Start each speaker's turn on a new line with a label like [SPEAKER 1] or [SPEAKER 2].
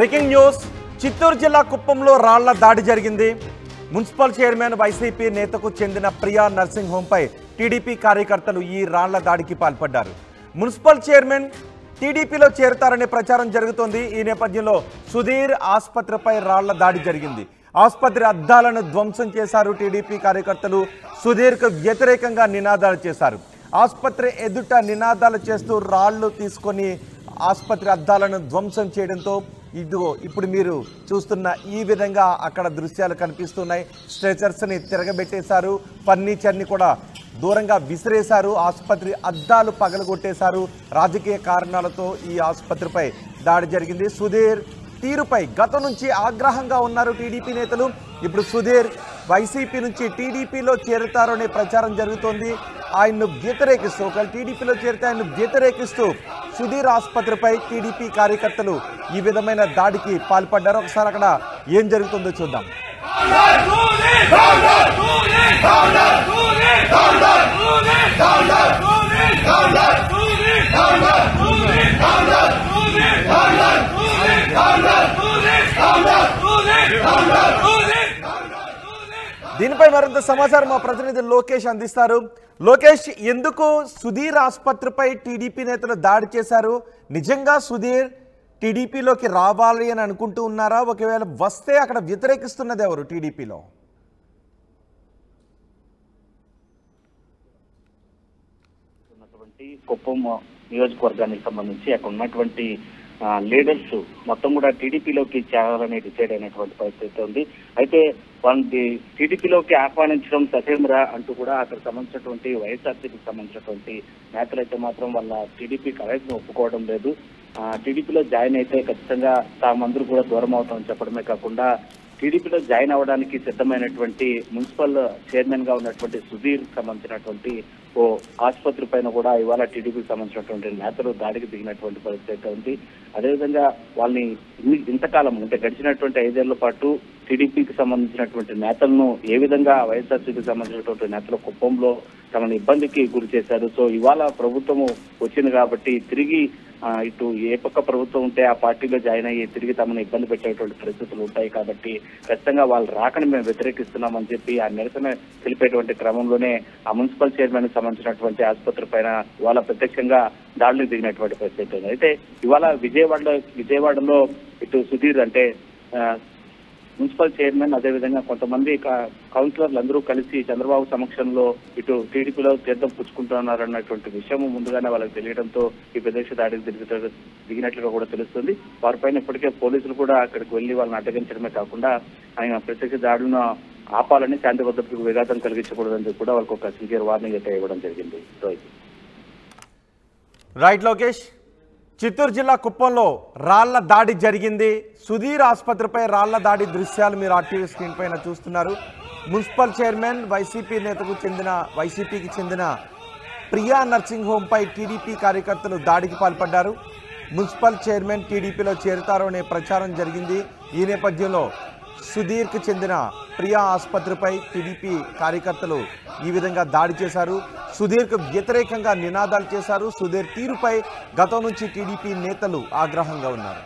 [SPEAKER 1] Breaking news Chittoor జిల్లా కుప్పంలో రాళ్ల దాడి జరిగింది. మున్సిపల్ చైర్మన్ వైసీపీ నేతకు చెందిన ప్రియా నర్సింగ్ హోంపై టీడీపీ కార్యకర్తలు ఈ రాళ్ల దాడికి పాల్పడ్డారు. మున్సిపల్ చైర్మన్ టీడీపీలో చేరతారనే ప్రచారం జరుగుతోంది. ఈ నేపథ్యంలో సుధీర్ ఆసుపత్రిపై రాళ్ల దాడి జరిగింది. ఆసుపత్రి అద్దాలను ధ్వంసం చేశారు టీడీపీ కార్యకర్తలు. సుధీర్కు వ్యతిరేకంగా నినాదాలు చేశారు. ఆసుపత్రి ఎదుట నినాదాలు చేస్తూ రాళ్లు తీసుకొని ఆసుపత్రి అద్దాలను ధ్వంసం చేయడంతో ఇదిగో ఇప్పుడు మీరు చూస్తున్న ఈ విధంగా అక్కడ దృశ్యాలు కనిపిస్తున్నాయి. స్ట్రెచర్స్ని తిరగబెట్టేశారు, ఫర్నిచర్ని కూడా దూరంగా విసిరేశారు, ఆసుపత్రి అద్దాలు పగలగొట్టేశారు. రాజకీయ కారణాలతో ఈ ఆసుపత్రిపై దాడి జరిగింది. సుధీర్ తీరుపై గతం నుంచి ఆగ్రహంగా ఉన్నారు టీడీపీ నేతలు. ఇప్పుడు సుధీర్ వైసీపీ నుంచి టీడీపీలో చేరుతారు అనే ప్రచారం జరుగుతోంది. ఆయన్ను వ్యతిరేకిస్తూ ఒకవేళ టీడీపీలో చేరితే ఆయన్ను వ్యతిరేకిస్తూ సుధీర్ ఆసుపత్రిపై టీడీపీ కార్యకర్తలు ఈ విధమైన దాడికి పాల్పడ్డారు. ఒకసారి అక్కడ ఏం జరుగుతుందో చూద్దాం. దీనిపై మరింత సమాచారం మా ప్రతినిధి లోకేష్ అందిస్తారు. లోకేష్, ఎందుకు సుధీర్ ఆసుపత్రిపై టీడీపీ నేతలు దాడి చేశారు? నిజంగా సుధీర్ టీడీపీలోకి రావాలి అని అనుకుంటూ ఉన్నారా? ఒకవేళ వస్తే అక్కడ వ్యతిరేకిస్తున్నది ఎవరు టీడీపీలో?
[SPEAKER 2] కుప్పం నియోజకవర్గానికి సంబంధించి అక్కడ ఉన్నటువంటి లీడర్స్ మొత్తం కూడా టీడీపీలోకి చేరాలని డిసైడ్ అయినటువంటి పరిస్థితి ఉంది. అయితే వాళ్ళని టీడీపీలోకి ఆహ్వానించడం ససేమరా అంటూ కూడా అక్కడ సంబంధించినటువంటి వైఎస్ఆర్సీపీకి సంబంధించినటువంటి నేతలైతే మాత్రం వాళ్ళ టీడీపీ కలెక్ట్ను ఒప్పుకోవడం లేదు. టీడీపీలో జాయిన్ అయితే ఖచ్చితంగా తామందరూ కూడా దూరం అవుతామని చెప్పడమే కాకుండా టీడీపీలో జాయిన్ అవ్వడానికి సిద్ధమైనటువంటి మున్సిపల్ చైర్మన్ గా ఉన్నటువంటి సుధీర్ సంబంధించినటువంటి ఓ ఆసుపత్రి పైన కూడా ఇవాళ టీడీపీకి సంబంధించినటువంటి నేతలు దాడికి దిగినటువంటి పరిస్థితి ఉంది. అదేవిధంగా వాళ్ళని ఇంతకాలం అంటే గడిచినటువంటి 5 ఏళ్ల పాటు టీడీపీకి సంబంధించినటువంటి నేతలను ఏ విధంగా వైఎస్ఆర్సీపీకి సంబంధించినటువంటి నేతలు కుప్పంలో తమను ఇబ్బందికి గురి చేశారు. సో ఇవాళ ప్రభుత్వము వచ్చింది కాబట్టి తిరిగి ఇటు ఏ పక్క ప్రభుత్వం ఉంటే ఆ పార్టీలో జాయిన్ అయ్యి తిరిగి తమను ఇబ్బంది పెట్టేటువంటి పరిస్థితులు ఉంటాయి కాబట్టి ఖచ్చితంగా వాళ్ళు రాకని మేము వ్యతిరేకిస్తున్నామని చెప్పి ఆ నిరసన తెలిపేటువంటి క్రమంలోనే ఆ మున్సిపల్ చైర్మన్ కి సంబంధించినటువంటి ఆసుపత్రి పైన ఇవాళ ప్రత్యక్షంగా దాడులకు దిగినటువంటి పరిస్థితి ఉంది. అయితే ఇవాళ విజయవాడలో ఇటు సుధీర్ అంటే మున్సిపల్ చైర్మన్ అదేవిధంగా కొంతమంది కౌన్సిలర్లు అందరూ కలిసి చంద్రబాబు సమక్షంలో ఇటు టీడీపీలో తీర్థం పుచ్చుకుంటున్నారన్నటువంటి విషయం ముందుగానే వాళ్ళకి తెలియడంతో ఈ ప్రదేశ దాడికి దిగినట్లుగా కూడా తెలుస్తుంది. వారిపైన ఇప్పటికే పోలీసులు కూడా అక్కడికి వెళ్లి వాళ్ళని అడ్డగించడమే కాకుండా ఆయన ప్రత్యక్ష దాడులను ఆపాలని, శాంతి భద్రతకు విఘాతం కలిగించకూడదని కూడా వాళ్ళకి ఒక సివియర్ వార్నింగ్ అయితే ఇవ్వడం జరిగింది.
[SPEAKER 1] రైట్ లోకేష్, చిత్తూరు జిల్లా కుప్పంలో రాళ్ల దాడి జరిగింది. సుధీర్ ఆసుపత్రిపై రాళ్ల దాడి దృశ్యాలు మీరు ఆర్టీవీ స్క్రీన్ పైన చూస్తున్నారు. మున్సిపల్ చైర్మన్ వైసీపీకి చెందిన ప్రియా నర్సింగ్ హోంపై టీడీపీ కార్యకర్తలు దాడికి పాల్పడ్డారు. మున్సిపల్ చైర్మన్ టీడీపీలో చేరుతారు అనే ప్రచారం జరిగింది. ఈ నేపథ్యంలో సుధీర్కి చెందిన ప్రియా ఆసుపత్రిపై టీడీపీ కార్యకర్తలు ఈ విధంగా దాడి చేశారు. సుధీర్కు వ్యతిరేకంగా నినాదాలు చేశారు. సుధీర్ తీరుపై గతం నుంచి టీడీపీ నేతలు ఆగ్రహంగా ఉన్నారు.